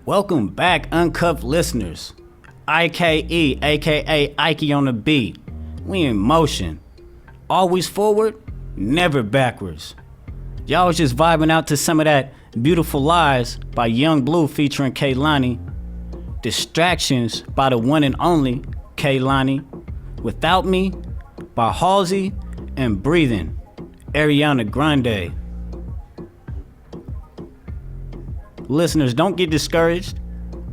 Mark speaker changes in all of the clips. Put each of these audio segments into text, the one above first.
Speaker 1: Welcome back, uncuffed listeners. Ikey, aka Ikey on the beat. We in motion. Always forward, never backwards. Y'all was just vibing out to some of that Beautiful Lies by Young Blue featuring Kehlani. Distractions by the one and only Kehlani. Without Me by Halsey, and Breathing, Ariana Grande. Listeners, don't get discouraged.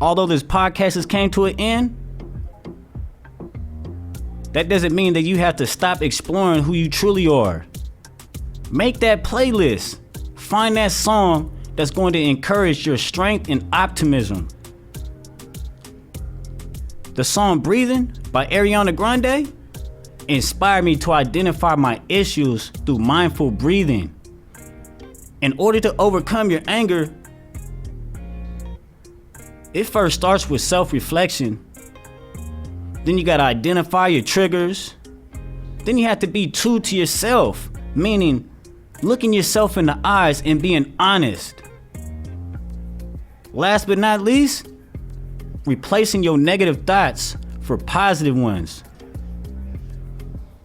Speaker 1: Although this podcast has came to an end, that doesn't mean that you have to stop exploring who you truly are. Make that playlist. Find that song that's going to encourage your strength and optimism. The song Breathing by Ariana Grande inspired me to identify my issues through mindful breathing. In order to overcome your anger, it first starts with self-reflection. Then you gotta identify your triggers. Then you have to be true to yourself, meaning looking yourself in the eyes and being honest. Last but not least, replacing your negative thoughts for positive ones.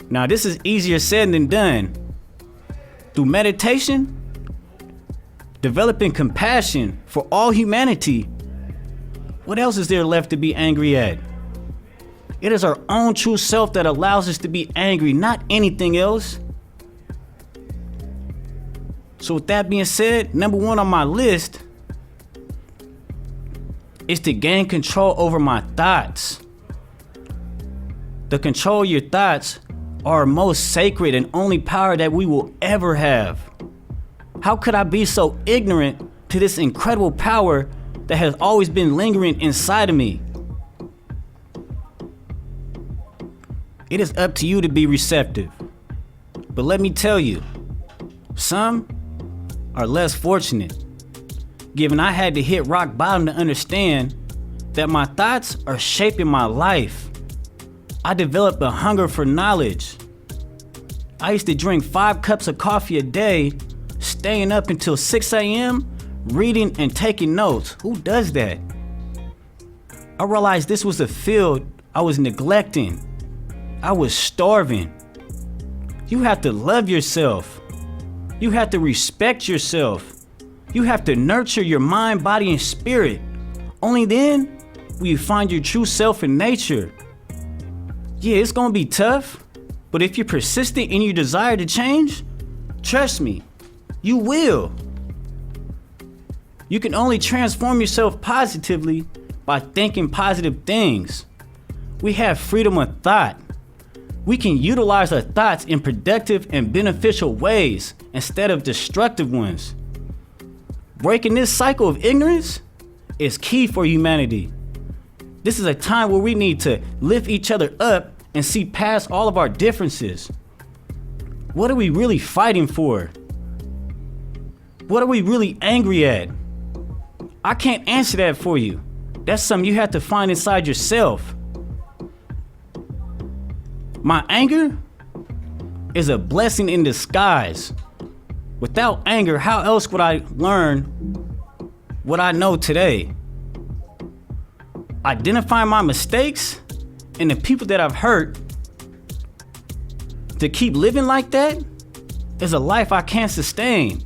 Speaker 1: Now, this is easier said than done. Through meditation, developing compassion for all humanity, what else is there left to be angry at? It is our own true self that allows us to be angry, not anything else. So with that being said, number one on my list is to gain control over my thoughts. To control your thoughts are our most sacred and only power that we will ever have. How could I be so ignorant to this incredible power that has always been lingering inside of me? It is up to you to be receptive. But let me tell you, some are less fortunate, given I had to hit rock bottom to understand that my thoughts are shaping my life. I developed a hunger for knowledge. I used to drink 5 cups of coffee a day, staying up until 6 a.m., reading and taking notes. Who does that? I realized this was a field I was neglecting. I was starving. You have to love yourself. You have to respect yourself. You have to nurture your mind, body, and spirit. Only then will you find your true self in nature. Yeah, it's gonna be tough, but if you're persistent in your desire to change, trust me, you will. You can only transform yourself positively by thinking positive things. We have freedom of thought. We can utilize our thoughts in productive and beneficial ways instead of destructive ones. Breaking this cycle of ignorance is key for humanity. This is a time where we need to lift each other up and see past all of our differences. What are we really fighting for? What are we really angry at? I can't answer that for you. That's something you have to find inside yourself. My anger is a blessing in disguise. Without anger, how else would I learn what I know today? Identifying my mistakes and the people that I've hurt, to keep living like that is a life I can't sustain.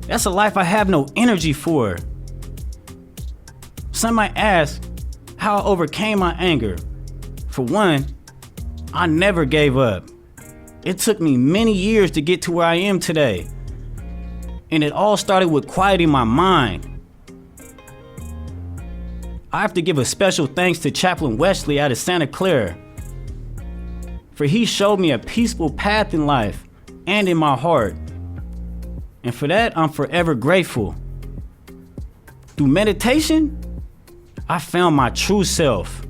Speaker 1: That's a life I have no energy for. Some might ask how I overcame my anger. For one, I never gave up. It took me many years to get to where I am today. And it all started with quieting my mind. I have to give a special thanks to Chaplain Wesley out of Santa Clara, for he showed me a peaceful path in life and in my heart. And for that, I'm forever grateful. Through meditation, I found my true self.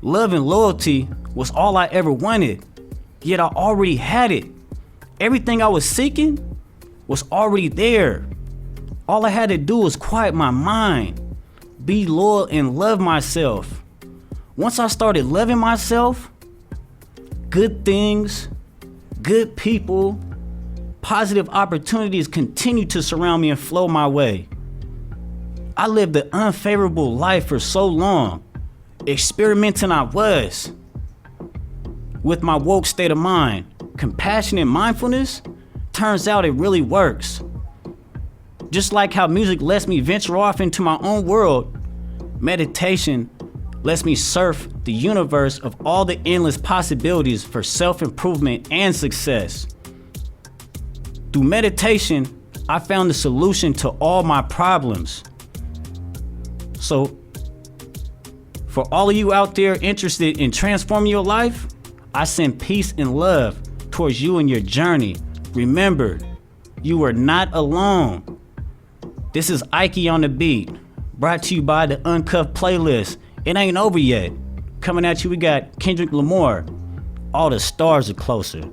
Speaker 1: Love and loyalty was all I ever wanted, yet I already had it. Everything I was seeking was already there. All I had to do was quiet my mind, be loyal, and love myself. Once I started loving myself, good things, good people, positive opportunities continue to surround me and flow my way. I lived an unfavorable life for so long. Experimenting I was. With my woke state of mind, compassionate mindfulness, turns out it really works. Just like how music lets me venture off into my own world, meditation lets me surf the universe of all the endless possibilities for self-improvement and success. Through meditation, I found the solution to all my problems. So, for all of you out there interested in transforming your life, I send peace and love towards you and your journey. Remember, you are not alone. This is Ikey on the beat, brought to you by the Uncuffed playlist. It ain't over yet. Coming at you, we got Kendrick Lamar. All the stars are closer.